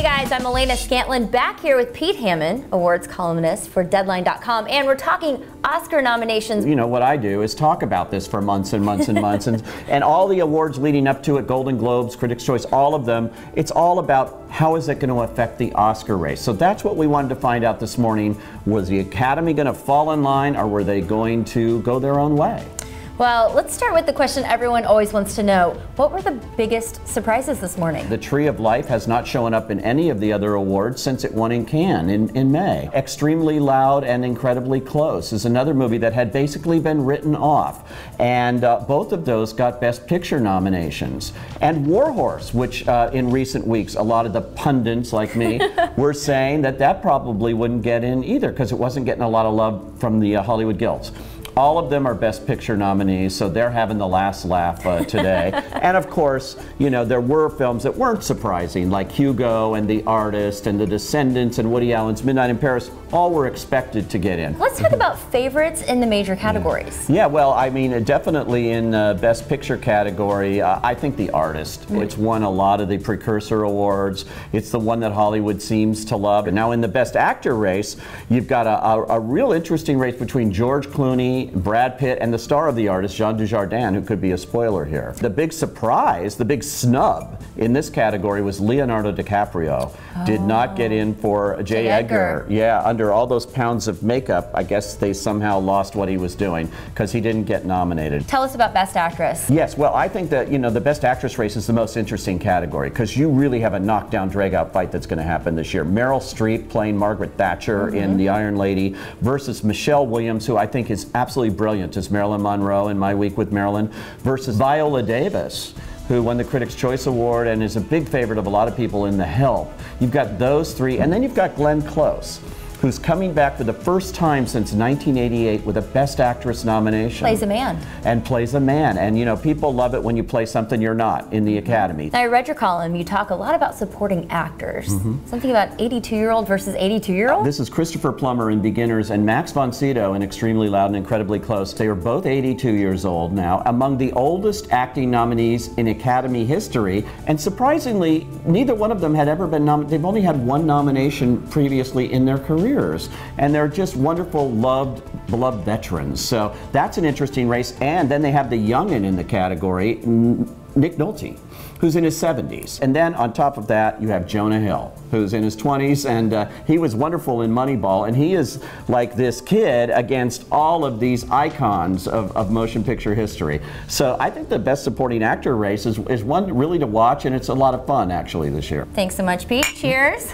Hey guys, I'm Elena Scantlin back here with Pete Hammond, awards columnist for Deadline.com, and we're talking Oscar nominations. You know, what I do is talk about this for months and months and months, and all the awards leading up to it, Golden Globes, Critics' Choice, all of them, it's all about how is it going to affect the Oscar race. So that's what we wanted to find out this morning. Was the Academy going to fall in line, or were they going to go their own way? Well, let's start with the question everyone always wants to know. What were the biggest surprises this morning? The Tree of Life has not shown up in any of the other awards since it won in Cannes in May. Extremely Loud and Incredibly Close is another movie that had basically been written off. And both of those got Best Picture nominations. And War Horse, which in recent weeks, a lot of the pundits like me were saying that probably wouldn't get in either because it wasn't getting a lot of love from the Hollywood Guilds. All of them are Best Picture nominees, so they're having the last laugh today. And of course, you know, there were films that weren't surprising, like Hugo and The Artist and The Descendants and Woody Allen's Midnight in Paris. All were expected to get in. Let's talk about favorites in the major categories. Yeah, well, I mean, definitely in Best Picture category, I think The Artist. It's won a lot of the precursor awards. It's the one that Hollywood seems to love. And now in the Best Actor race, you've got a real interesting race between George Clooney, Brad Pitt, and the star of The Artist, Jean Dujardin, who could be a spoiler here. The big surprise, the big snub in this category was Leonardo DiCaprio. Did not get in for J. Edgar. Yeah, under all those pounds of makeup, I guess they somehow lost what he was doing because he didn't get nominated. Tell us about Best Actress. Yes, well, I think that, you know, the Best Actress race is the most interesting category because you really have a knockdown, drag-out fight that's going to happen this year. Meryl Streep playing Margaret Thatcher in The Iron Lady versus Michelle Williams, who I think is absolutely brilliant as Marilyn Monroe in My Week with Marilyn, versus Viola Davis, who won the Critics' Choice Award and is a big favorite of a lot of people in The Help. You've got those three, and then you've got Glenn Close, who's coming back for the first time since 1988 with a Best Actress nomination. Plays a man. And plays a man. And you know, people love it when you play something you're not in the Academy. Now, I read your column. You talk a lot about supporting actors. Something about 82-year-old versus 82-year-old? This is Christopher Plummer in Beginners and Max von Sydow in Extremely Loud and Incredibly Close. They are both 82 years old now, among the oldest acting nominees in Academy history. And surprisingly, neither one of them had ever been nominated. They've only had one nomination previously in their career. And they're just wonderful, loved, beloved veterans. So that's an interesting race. And then they have the youngin in the category, Nick Nolte, who's in his 70s. And then on top of that, you have Jonah Hill, who's in his 20s, and he was wonderful in Moneyball, and he is like this kid against all of these icons of motion picture history. So I think the Best Supporting Actor race is one really to watch, and it's a lot of fun, actually, this year. Thanks so much, Pete. Cheers.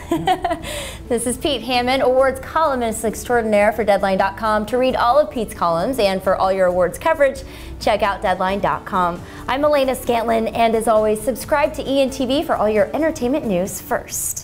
This is Pete Hammond, awards columnist extraordinaire for Deadline.com. To read all of Pete's columns and for all your awards coverage, check out Deadline.com. I'm Elena Scantlin, and as always, subscribe to ENTV for all your entertainment news first.